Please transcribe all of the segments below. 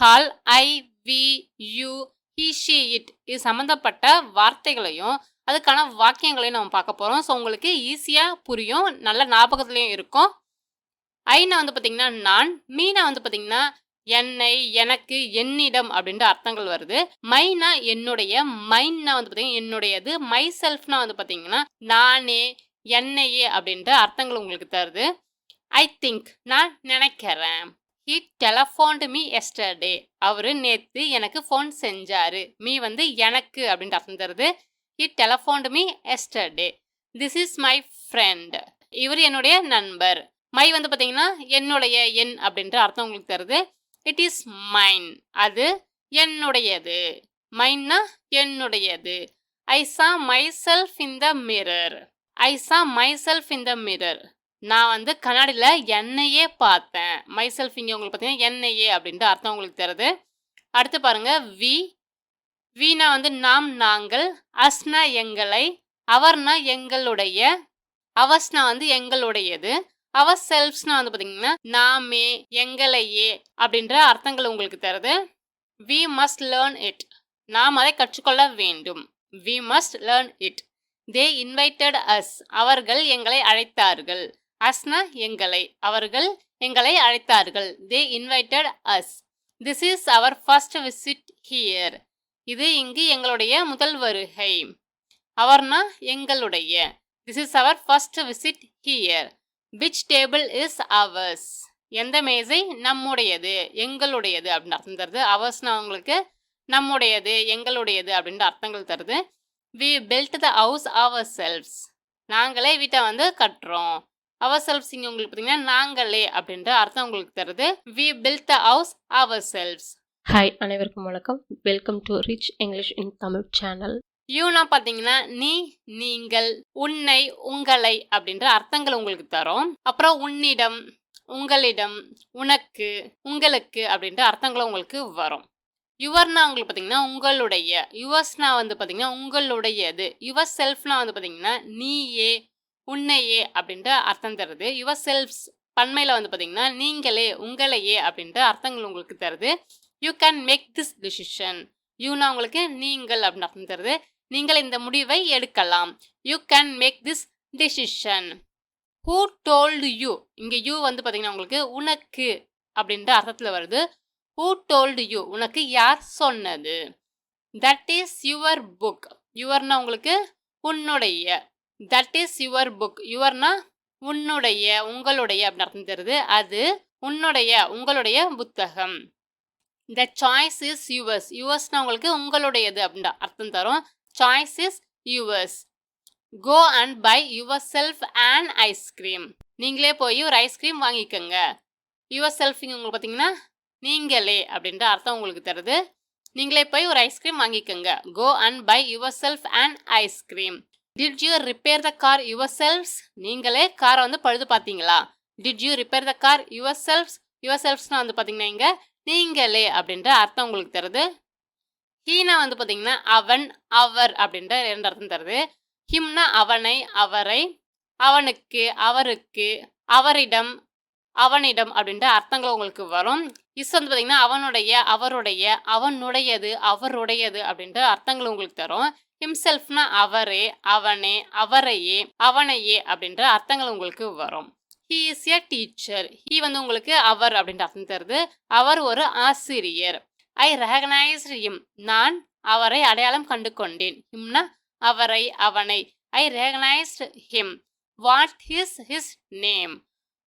Hall, I, we, you, he, she, it இது சம்மந்தப்பட்ட வார்த்தைகளையும் அதுக்கான வாக்கியங்களையும் நம்ம பார்க்க போகிறோம். ஸோ உங்களுக்கு ஈஸியாக புரியும், நல்ல ஞாபகத்துலேயும் இருக்கும். ஐனா வந்து பார்த்தீங்கன்னா நான், மீனா வந்து பார்த்தீங்கன்னா என்னை, எனக்கு, என்னிடம் அப்படின்ற அர்த்தங்கள் வருது. மைனா என்னுடைய, மைன்னா வந்து பார்த்தீங்கன்னா என்னுடையது, மை செல்ஃப்னா வந்து பார்த்தீங்கன்னா நானே, என்னையே அப்படின்ற அர்த்தங்கள் உங்களுக்கு தருது. ஐ திங்க் நான் நினைக்கிறேன். ஹி டெலஃபோன்டு மீ எஸ்டர்டே அவரு நேத்து எனக்கு ஃபோன் செஞ்சாரு. மீ வந்து எனக்கு அப்படின்ற அர்த்தம் தருது. He telephoned me yesterday. This is my friend இவர் என்னுடைய நண்பர். மை வந்து பார்த்தீங்கன்னா என்னுடைய, என் அப்படின்ற அர்த்தம் உங்களுக்கு தருது. இட் இஸ் மைன் அது என்னுடையது. மைன்னா என்னுடையது. I saw myself in the mirror. I saw myself in the mirror நான் வந்து கண்ணாடியில் என்னையே பார்த்தேன். மை செல்ஃப் இங்கே உங்களுக்கு பார்த்தீங்கன்னா என்னையே அப்படின்ற அர்த்தம் உங்களுக்கு தருது. அடுத்து பாருங்க வி. வீணா வந்து நாம், நாங்கள். அஸ்னா எங்களை, அவர்னா எங்களுடைய, அவஸ்னா வந்து எங்களுடையது, அவர் செல்ஃப்ஸ்னா வந்து பார்த்தீங்கன்னா நாமே, எங்களையே அப்படின்ற அர்த்தங்கள் உங்களுக்கு தருது. வி மஸ்ட் லேர்ன் இட் நாம் அதை கற்றுக்கொள்ள வேண்டும். We must learn it. They invited us அவர்கள் எங்களை அழைத்தார்கள். அஸ்னா எங்களை, அவர்கள் எங்களை அழைத்தார்கள். They invited us. This is our first visit here இது இங்கு எங்களுடைய முதல் வருகை. அவர்னா எங்களுடைய. This is our first visit here. Which table is ours எந்த மேசை நம்முடையது, எங்களுடையது அப்படின்னு அர்த்தம் தருது. அவர்ஸ்னா உங்களுக்கு நம்முடையது, எங்களுடையது அப்படின்ற அர்த்தங்கள் தருது. We built the house ourselves நாங்களே வீட்டை வந்து கட்டுறோம். அவர் செல்வ்ஸ் இங்கே உங்களுக்கு பார்த்தீங்கன்னா நாங்களே அப்படின்ற அர்த்தம் உங்களுக்கு தருது. We built the house ourselves. Hi, அனைவருக்கும் வணக்கம். Welcome to Rich English in Tamil channel. யூனா பார்த்தீங்கன்னா நீ, நீங்கள், உன்னை, உங்களை அப்படின்ற அர்த்தங்கள் உங்களுக்கு தரும். அப்புறம் உன்னிடம், உங்களிடம், உனக்கு, உங்களுக்கு அப்படின்ற அர்த்தங்களும் உங்களுக்கு வரும். யுவர்னா உங்களுக்கு பார்த்தீங்கன்னா உங்களுடைய, யுவர்ஸ்னா வந்து பார்த்தீங்கன்னா உங்களுடையது, யுவர் செல்ஃப்னா வந்து பார்த்தீங்கன்னா நீயே, உன்னையே அப்படின்ற அர்த்தம் தருது. யுவர் செல்ஃப்ஸ் பன்மையில் வந்து பார்த்தீங்கன்னா நீங்களே, உங்களையே அப்படின்ற அர்த்தங்கள் உங்களுக்கு தருது. You can make this decision. யூனா உங்களுக்கு நீங்கள் அப்படின்னு அர்த்தம் தருது. நீங்கள் இந்த முடிவை எடுக்கலாம். You can make this decision. Who told you இங்கே யூ வந்து பார்த்தீங்கன்னா உங்களுக்கு உனக்கு அப்படின்ற அர்த்தத்தில் வருது. ஹூ டோல்டு யூ உனக்கு யார் சொன்னது. That is your book. யுவர்னா உங்களுக்கு உன்னுடைய. That is your book. யுவர்னா உன்னுடைய, உங்களுடைய அப்படின்னு அர்த்தம் தருது. அது உன்னுடைய, உங்களுடைய புத்தகம். The choice is yours. யுவர்ஸ்னா உங்களுக்கு உங்களுடையது அப்படின்ற அர்த்தம் தரும். Choice is yours. Go and buy yourself and ice cream. நீங்களே போய் ஒரு ஐஸ்கிரீம் வாங்கிக்கோங்க. யுவர் செல்ஃப் இங்கே உங்களுக்கு பார்த்தீங்கன்னா நீங்களே அப்படின்ற அர்த்தம் உங்களுக்கு தருது. நீங்களே போய் ஒரு ஐஸ்கிரீம் வாங்கிக்கோங்க. Go and buy yourself and ice cream. Did you repair the car yourselves. நீங்களே காரை வந்து பழுது பார்த்தீங்களா. Did you repair the car yourselves. யுவர் செல்ஃப்ஸ்னா வந்து பார்த்தீங்கன்னா இங்கே நீங்களே அப்படின்ற அர்த்தம் உங்களுக்கு தருது. ஹீனா வந்து பார்த்தீங்கன்னா அவன், அவர் அப்படின்ற ரெண்டு அர்த்தம் தருது. ஹிம்னா அவனை, அவரை, அவனுக்கு, அவருக்கு, அவரிடம், அவனிடம் அப்படின்ற அர்த்தங்கள் உங்களுக்கு வரும். இஸ் வந்து பார்த்தீங்கன்னா அவனுடைய, அவருடைய, அவனுடையது, அவருடையது அப்படின்ற அர்த்தங்கள் உங்களுக்கு தரும். ஹிம்செல்ஃப்னா அவரே, அவனே, அவரையே, அவனையே அப்படின்ற அர்த்தங்கள் உங்களுக்கு வரும். He is a teacher. He வந்து உங்களுக்கு அவர் அப்படின்ற அர்த்தம் தருது. அவர் ஒரு ஆசிரியர். I recognised him. நான் அவரை அடையாளம் கண்டு கொண்டேன். ஹிம்னா அவரை, அவனை. I recognised him. What is his name.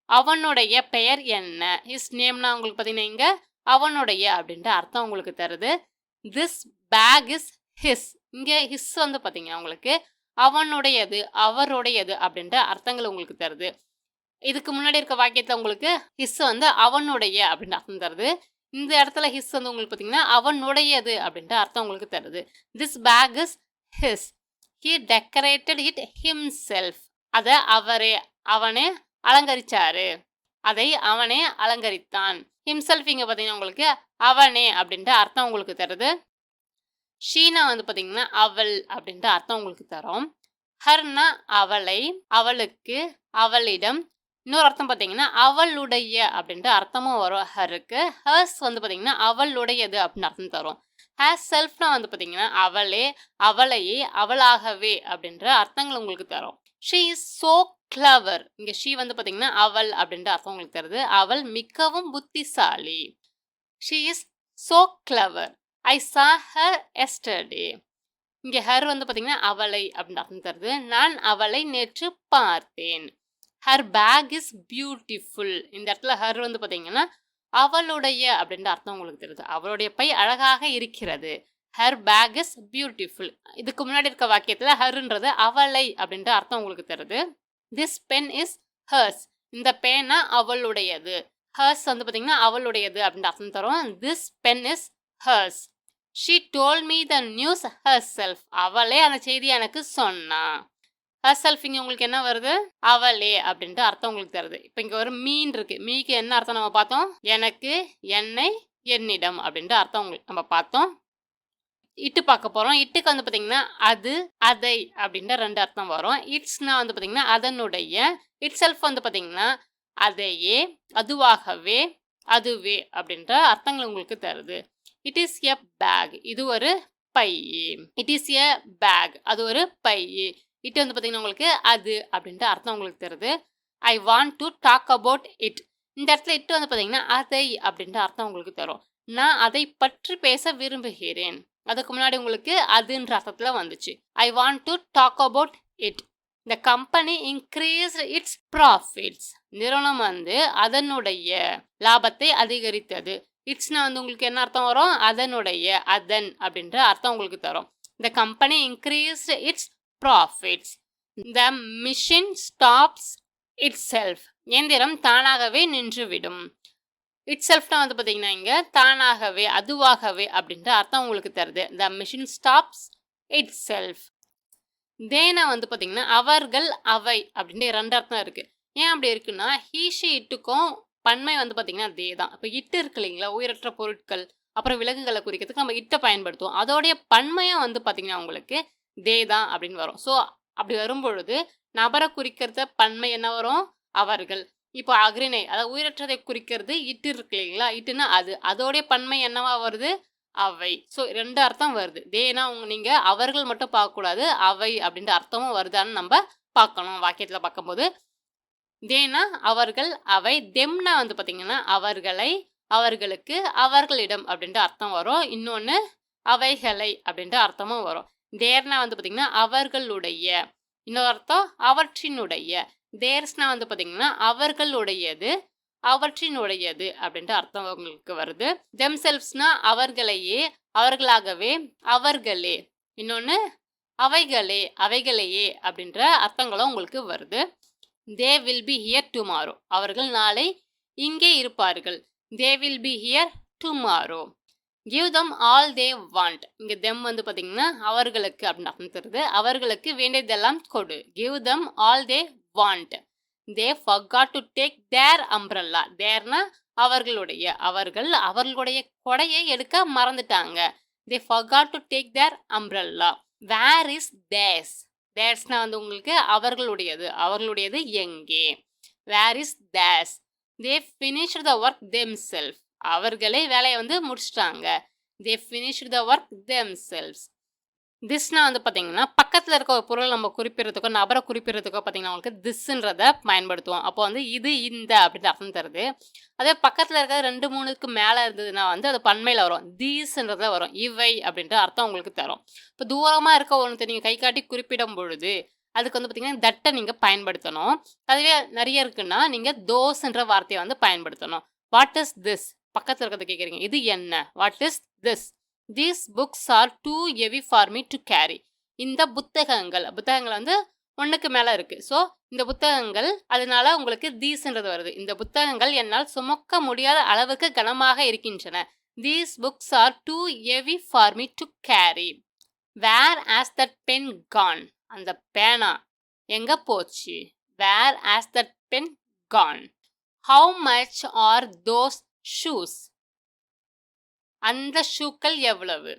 அவனுடைய பெயர் என்ன. ஹிஸ் நேம்னா உங்களுக்கு பார்த்தீங்கன்னா இங்கே அவனுடைய அப்படின்ற அர்த்தம் உங்களுக்கு தருது. This bag is his. இங்கே ஹிஸ் வந்து பார்த்தீங்கன்னா உங்களுக்கு அவனுடையது, அவருடையது அப்படின்ற அர்த்தங்கள் உங்களுக்கு தருது. இதுக்கு முன்னாடி இருக்க வாக்கியத்தில் உங்களுக்கு ஹிஸ் வந்து அவனுடைய அப்படின்ற அர்த்தம் தருது. இந்த இடத்துல ஹிஸ் வந்து உங்களுக்கு பார்த்தீங்கன்னா அவனுடையது அப்படின்ற அர்த்தம் உங்களுக்கு தருது. This bag is his. He decorated it himself. அதை அவரே, அவனே அலங்கரிச்சாரு. அதை அவனே அலங்கரித்தான். ஹிம்செல்ஃப் இங்கே பார்த்தீங்கன்னா உங்களுக்கு அவனே அப்படின்ற அர்த்தம் உங்களுக்கு தருது. ஷீனா வந்து பார்த்தீங்கன்னா அவள் அப்படின்ற அர்த்தம் உங்களுக்கு தரும். ஹர்னா அவளை, அவளுக்கு, அவளிடம். இன்னொரு அர்த்தம் பார்த்தீங்கன்னா அவளுடைய அப்படின்ற அர்த்தமும் வரும் ஹருக்கு. ஹர்ஸ் வந்து பார்த்தீங்கன்னா அவளுடையது அப்படின்னு அர்த்தம் தரும். ஹேர் செல்ஃப்னா வந்து பார்த்தீங்கன்னா அவளே, அவளையே, அவளாகவே அப்படின்ற அர்த்தங்கள் உங்களுக்கு தரும். She is so clever. இங்க ஷீ வந்து பார்த்தீங்கன்னா அவள் அப்படின்ற அர்த்தம் உங்களுக்கு தருது. அவள் மிகவும் புத்திசாலி. She is so clever. ஐ சா ஹர் எஸ்டர்டே. இங்க ஹர் வந்து பார்த்தீங்கன்னா அவளை அப்படின்னு அர்த்தம் தருது. நான் அவளை நேற்று பார்த்தேன். Her bag is beautiful. இந்த இடத்துல ஹர் வந்து பார்த்தீங்கன்னா அவளுடைய அப்படின்ற அர்த்தம் உங்களுக்கு தெரியுது. அவளுடைய பை அழகாக இருக்கிறது. Her bag is beautiful. இதுக்கு முன்னாடி இருக்க வாக்கியத்துல ஹர்ன்றது அவளை அப்படின்ற அர்த்தம் உங்களுக்கு தருது. This pen is hers. இந்த பேனா அவளுடையது. ஹர்ஸ் வந்து பார்த்தீங்கன்னா அவளுடையது அப்படின்ற அர்த்தம் தரும். This pen is hers. She told me the news herself. அவளே அந்த செய்தியை எனக்கு சொன்னா. ஹர் செல்ஃப் இங்கே உங்களுக்கு என்ன வருது? அவளே அப்படின்ட்டு அர்த்தம் உங்களுக்கு தருது. இப்போ இங்கே ஒரு மீன் இருக்கு. மீக்கு என்ன அர்த்தம் நம்ம பார்த்தோம்? எனக்கு, என்னை, என்னிடம் அப்படின்ட்டு அர்த்தம் உங்களுக்கு நம்ம பார்த்தோம். இட்டு பார்க்க போகிறோம். இட்டுக்கு வந்து பார்த்தீங்கன்னா அது, அதை அப்படின்ற 2 அர்த்தம் வரும். இட்ஸ்னா வந்து பார்த்தீங்கன்னா அதனுடைய. இட் செல்ஃப் வந்து பார்த்தீங்கன்னா அதையே, அதுவாகவே, அதுவே அப்படின்ற அர்த்தங்கள் உங்களுக்கு தருது. It is a bag. இது ஒரு பை. It is a bag. அது ஒரு பை. இட் வந்து பார்த்தீங்கன்னா உங்களுக்கு அது அப்படின்ற அர்த்தம் உங்களுக்கு தருது. I want to talk about it. இந்த இடத்துல இட் வந்து பார்த்தீங்கன்னா அதை அப்படின்ற அர்த்தம் உங்களுக்கு தரும். நான் அதை பற்றி பேச விரும்புகிறேன். அதுக்கு முன்னாடி உங்களுக்கு அதுன்ற அர்த்தத்தில் வந்துச்சு. I want to talk about it. The company increased its profits. நிறுவனம் வந்து அதனுடைய லாபத்தை அதிகரித்தது. இட்ஸ்னா வந்து உங்களுக்கு என்ன அர்த்தம் வரும்? அதனுடைய, அதன் அப்படின்ற அர்த்தம் உங்களுக்கு தரும். The company increased its profits. The machine stops itself. இயந்திரம் தானாகவே நின்றுவிடும். இட் செல்ஃப்னா வந்து பார்த்தீங்கன்னா இங்கே தானாகவே, அதுவாகவே அப்படின்ற அர்த்தம் உங்களுக்கு தருது. The machine stops itself. தேனா வந்து பார்த்தீங்கன்னா அவர்கள், அவை அப்படின்ற 2 அர்த்தம் இருக்கு. ஏன் அப்படி இருக்குன்னா ஹீஷி இட்டுக்கும் பன்மை வந்து பார்த்தீங்கன்னா தே தான். இப்போ இட்டு இருக்கு இல்லைங்களா, உயிரற்ற பொருட்கள் அப்புறம் விலங்குகளை குறிக்கிறதுக்கு நம்ம இட்டை பயன்படுத்துவோம். அதோடைய பன்மையாக வந்து பார்த்தீங்கன்னா உங்களுக்கு தே தான் அப்படின்னு வரும். ஸோ அப்படி வரும்பொழுது நபரை குறிக்கிறத பன்மை என்ன வரும்? அவர்கள். இப்போ அக்ரிணை அதாவது உயிரற்றதை குறிக்கிறது இட்டு இருக்கு இல்லைங்களா, இட்டுன்னா அது, அதோடைய பன்மை என்னவா வருது? அவை. ஸோ 2 அர்த்தம் வருது. தேனா நீங்கள் அவர்கள் மட்டும் பார்க்கக்கூடாது, அவை அப்படின்ற அர்த்தமும் வருதான்னு நம்ம பார்க்கணும் வாக்கியத்தில் பார்க்கும்போது. தேனா அவர்கள், அவை. தெம்னா வந்து பார்த்தீங்கன்னா அவர்களை, அவர்களுக்கு, அவர்களிடம் அப்படின்ற அர்த்தம் வரும். இன்னொன்று அவைகளை அப்படின்ற அர்த்தமும் வரும். தேர்னா வந்து பார்த்தீங்கன்னா அவர்களுடைய. இன்னொரு அர்த்தம் அவற்றினுடைய. தேர்ஸ்னா வந்து பார்த்தீங்கன்னா அவர்களுடையது, அவற்றினுடையது அப்படின்ற அர்த்தம் உங்களுக்கு வருது. தெம் செல்ஃப்ஸ்னா அவர்களையே, அவர்களாகவே, அவர்களே. இன்னொன்று அவைகளே, அவைகளையே அப்படின்ற அர்த்தங்களும் உங்களுக்கு வருது. They will be here tomorrow. அவர்கள் நாளை இங்கே இருப்பார்கள். They will be here tomorrow. Give them all they want. இங்கே தெம் வந்து பார்த்தீங்கன்னா அவர்களுக்கு அப்படின்னு அர்த்தம் தருது. அவர்களுக்கு வேண்டியதெல்லாம் கொடு. Give them all they want. They forgot to take their umbrella. தேர்னா அவர்களுடைய, அவர்கள் அவர்களுடைய கொடையை எடுக்க மறந்துட்டாங்க. They forgot to take their umbrella. Where is theirs. தேர்ஸ்னா வந்து உங்களுக்கு அவர்களுடையது, அவர்களுடையது எங்கே? Where is there's. They finished the work themselves. அவர்களே வேலையை வந்து முடிச்சிட்டாங்க. They finished the work themselves. திஸ்னா வந்து பார்த்தீங்கன்னா பக்கத்தில் இருக்க ஒரு பொருள் நம்ம குறிப்பிடுறதுக்கோ நபரை குறிப்பிடுறதுக்கோ பார்த்தீங்கன்னா உங்களுக்கு திஸ்ன்றதை பயன்படுத்துவோம். அப்போ வந்து இது, இந்த அப்படின்னு அர்த்தம் தருது. அதே பக்கத்தில் இருக்கிற 2, 3க்கு மேலே இருந்ததுன்னா வந்து அது பன்மையில் வரும். தீஸ்ன்றத வரும். இவை அப்படின்ற அர்த்தம் உங்களுக்கு தரும். இப்போ தூரமாக இருக்க ஒன்று நீங்கள் கை காட்டி குறிப்பிடும் பொழுது அதுக்கு வந்து பார்த்தீங்கன்னா தட்டை நீங்கள் பயன்படுத்தணும். அதுவே நிறைய இருக்குன்னா நீங்கள் தோஸ்ன்ற வார்த்தையை வந்து பயன்படுத்தணும். What is this? பக்கத்தில் இருக்கிறத கேட்குறீங்க. இது என்ன? What is this? These books are too heavy for me to carry. இந்த புத்தகங்கள், புத்தகங்கள் வந்து 1க்கு மேலே இருக்குது. ஸோ இந்த புத்தகங்கள் அதனால உங்களுக்கு தீஸ்ன்றது வருது. இந்த புத்தகங்கள் என்னால் சுமக்க முடியாத அளவுக்கு கனமாக இருக்கின்றன. These books are too heavy for me to carry. Where has that pen gone? அந்த பேனா எங்கே போச்சு? Where has that pen gone? How much are those shoes? அந்த ஷூக்கள் எவ்வளவு?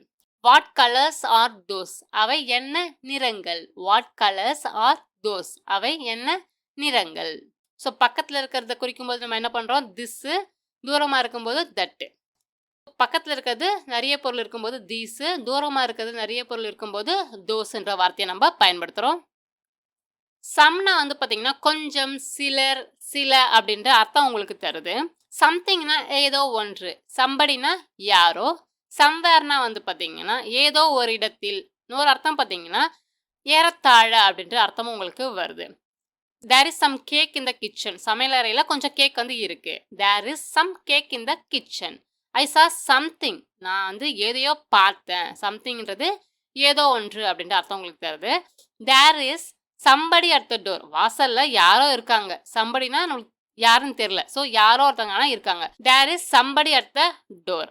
What colours are those? அவை என்ன நிறங்கள்? What colours are those? அவை என்ன நிறங்கள்? ஸோ பக்கத்தில் இருக்கிறத குறிக்கும்போது நம்ம என்ன பண்ணுறோம், திஸ்ஸு, தூரமாக இருக்கும்போது தட்டு. பக்கத்தில் இருக்கிறது நிறைய பொருள் இருக்கும்போது தீஸு, தூரமாக இருக்கிறது நிறைய பொருள் இருக்கும்போது தோஸ்ன்ற வார்த்தையை நம்ம பயன்படுத்துகிறோம். சம்னா வந்து பார்த்தீங்கன்னா கொஞ்சம், சிலர், சில அப்படின்ற அர்த்தம் உங்களுக்கு தருது. சம்திங்னா ஏதோ ஒன்று, சம்படினா யாரோ, சம்வேர்னா வந்து பார்த்தீங்கன்னா ஏதோ ஒரு இடத்தில், இன்னொரு அர்த்தம் பார்த்தீங்கன்னா ஏறத்தாழ அப்படின்ற அர்த்தமும் உங்களுக்கு வருது. There is some cake in the kitchen, சமையலறையில் கொஞ்சம் கேக் வந்து இருக்கு. There is some cake in the kitchen. I saw something, நான் வந்து எதையோ பார்த்தேன். சம்திங்ன்றது ஏதோ ஒன்று அப்படின்ற அர்த்தம் உங்களுக்கு தருது. There is somebody at the door, வாசல்ல யாரோ இருக்காங்க. சம்படினா நம்மளுக்கு யாருன்னு தெரியல, ஸோ யாரோ ஒருத்தவங்க இருக்காங்க. There is somebody at the door.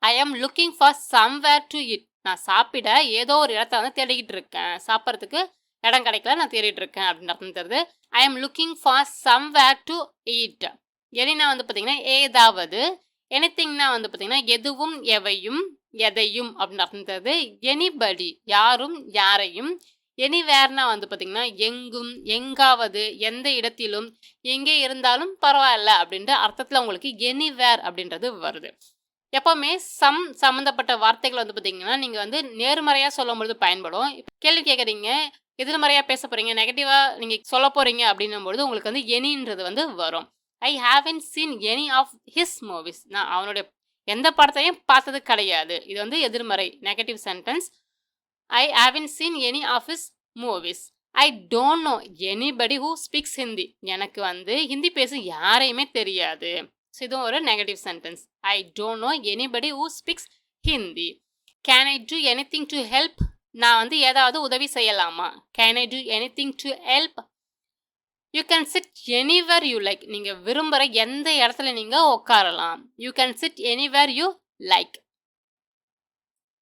I am looking for somewhere to eat, நான் சாப்பிட ஏதோ ஒரு இடத்த வந்து தேடிக்கிட்டு இருக்கேன். சாப்பிட்றதுக்கு இடம் கிடைக்கல, நான் தேடிட்டு இருக்கேன் அப்படின்னு அர்த்தம் தருது. I am looking for somewhere to eat. எனினா வந்து பார்த்தீங்கன்னா ஏதாவது, எனிதிங்னா வந்து பார்த்தீங்கன்னா எதுவும், எவையும், எதையும் அப்படின்னு அர்த்தம் தருது. எனிபடி யாரும், யாரையும். எனிவேர்னா வந்து பார்த்தீங்கன்னா எங்கும், எங்காவது, எந்த இடத்திலும், எங்கே இருந்தாலும் பரவாயில்ல அப்படின்ற அர்த்தத்தில் உங்களுக்கு எனிவேர் அப்படின்றது வருது. எப்போவுமே சம்மந்தப்பட்ட வார்த்தைகள் வந்து பார்த்தீங்கன்னா நீங்கள் வந்து நேர்மறையாக சொல்லும்பொழுது பயன்படும். கேள்வி கேட்குறீங்க, எதிர்மறையாக பேச போகிறீங்க, நெகட்டிவாக நீங்கள் சொல்ல போகிறீங்க அப்படின்னும்பொழுது உங்களுக்கு வந்து எனின்றது வந்து வரும். I haven't seen any of his movies, நான் அவனுடைய எந்த படத்தையும் பார்த்தது கிடையாது. இது வந்து எதிர்மறை, negative sentence. I haven't seen any of his movies. I don't know anybody who speaks Hindi, எனக்கு வந்து ஹிந்தி பேச யாரையுமே தெரியாது. ஸோ இதுவும் ஒரு negative sentence. I don't know anybody who speaks Hindi. Can I do anything to help, நான் வந்து ஏதாவது உதவி செய்யலாமா. Can I do anything to help. You can sit anywhere you like, நீங்கள் விரும்புகிற எந்த இடத்துல நீங்கள் உட்காரலாம். You can sit anywhere you like.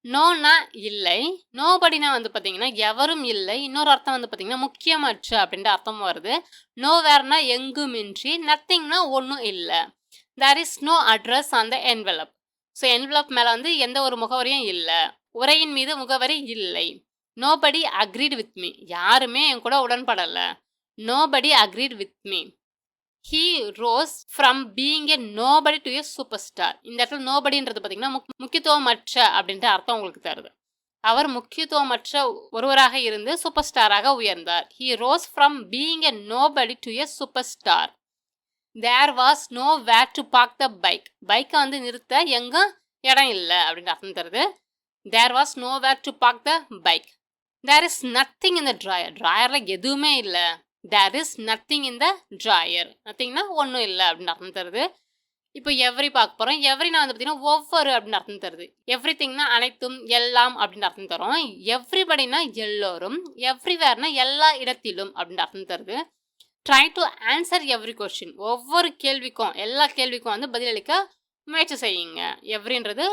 நோனா இல்லை, நோபடினா வந்து பார்த்தீங்கன்னா எவரும் இல்லை. இன்னொரு அர்த்தம் வந்து பார்த்தீங்கன்னா முக்கியமற்ற அப்படின்ற அர்த்தம் வருது. நோவேர்னா எங்குமின்றி, நத்திங்னா ஒன்றும் இல்லை. There is no address on the envelope. So envelope மேலே வந்து எந்த ஒரு முகவரியும் இல்லை. உரையின் மீது முகவரி இல்லை. நோபடி அக்ரீட் வித் மீ, யாருமே என் கூட உடன்படலை. Nobody agreed with me. He rose from being a nobody to a super star. இந்த இடத்துல நோபடின்றது பார்த்தீங்கன்னா முக்கியத்துவமற்ற அப்படின்ற அர்த்தம் உங்களுக்கு தருது. அவர் முக்கியத்துவமற்ற ஒருவராக இருந்து சூப்பர் ஸ்டாராக உயர்ந்தார். He rose from being a nobody to a super star. There was nowhere to park the bike, பைக்கை வந்து நிறுத்த எங்கே இடம் இல்லை அப்படின்ற அர்த்தம் தருது. There was nowhere to park the bike. There is nothing in the drawer, ட்ராயரில் எதுவுமே இல்லை. There is nothing in the drawer, நத்திங்னா ஒன்றும் இல்லை அப்படின்னு அர்த்தம் தருது. இப்போ எவ்ரி பார்க்க போகிறோம். எவ்ரினா வந்து பார்த்தீங்கன்னா ஒவ்வொரு அப்படின்னு அர்த்தம் தருது. எவ்ரி திங்னா அனைத்தும், எல்லாம் அப்படின்னு அர்த்தம் தரும். எவ்ரிபடினா எல்லோரும், எவ்ரிவேர்னா எல்லா இடத்திலும் அப்படின்னு அர்த்தம் தருது. Try to answer every question, ஒவ்வொரு கேள்விக்கும், எல்லா கேள்விக்கும் வந்து பதிலளிக்க முயற்சி செய்யுங்க. எவ்ரின்றது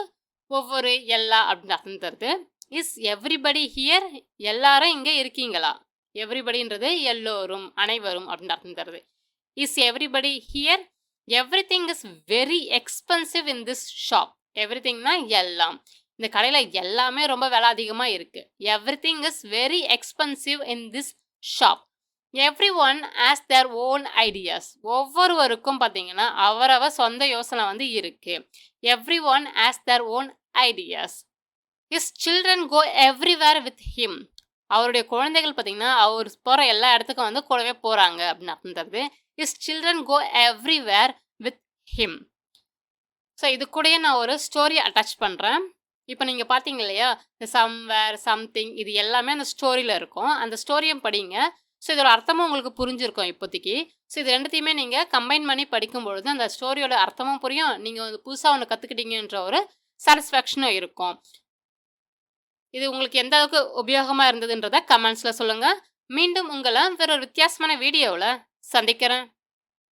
ஒவ்வொரு, எல்லா அப்படின்னு அர்த்தம் தருது. இஸ் எவ்ரிபடி ஹியர், எல்லாரும் இங்கே இருக்கீங்களா. எவ்ரிபடின்றது எல்லோரும், அனைவரும் அப்படின்னு அர்த்தம் தருது. Is everybody here. Everything is very expensive in this shop. எவ்ரி திங்னா எல்லாம், இந்த கடையில் எல்லாமே ரொம்ப விலை அதிகமாக இருக்குது. Everything is very expensive in this shop. Everyone has their own ideas, ஒவ்வொருவருக்கும் பார்த்தீங்கன்னா அவரவர் சொந்த யோசனை வந்து இருக்குது. Everyone has their own ideas. His children go everywhere with him, அவருடைய குழந்தைகள் பார்த்தீங்கன்னா அவர் போகிற எல்லா இடத்துக்கும் வந்து கூடவே போகிறாங்க அப்படின்னு அர்த்தம் தருது. His children go everywhere with him. So இது கூடயே நான் ஒரு ஸ்டோரி அட்டாச் பண்ணுறேன். இப்போ நீங்கள் பார்த்தீங்க இல்லையா, இந்த சம்வேர், சம்திங், இது எல்லாமே அந்த ஸ்டோரியில் இருக்கும். அந்த ஸ்டோரியும் படிங்க. ஸோ இதோட அர்த்தமும் உங்களுக்கு புரிஞ்சிருக்கும் இப்போதைக்கு. ஸோ இது ரெண்டுத்தையுமே நீங்கள் கம்பைன் பண்ணி படிக்கும்பொழுது அந்த ஸ்டோரியோட அர்த்தமும் புரியும், நீங்கள் வந்து புதுசாக ஒன்று கற்றுக்கிட்டீங்கன்ற ஒரு சாட்டிஸ்ஃபேக்ஷனும் இருக்கும். இது உங்களுக்கு எந்த அளவுக்கு உபயோகமாக இருந்ததுன்றதை கமெண்ட்ஸில் சொல்லுங்கள். மீண்டும் உங்களை வேற ஒரு வித்தியாசமான வீடியோவில் சந்திக்கிறேன்.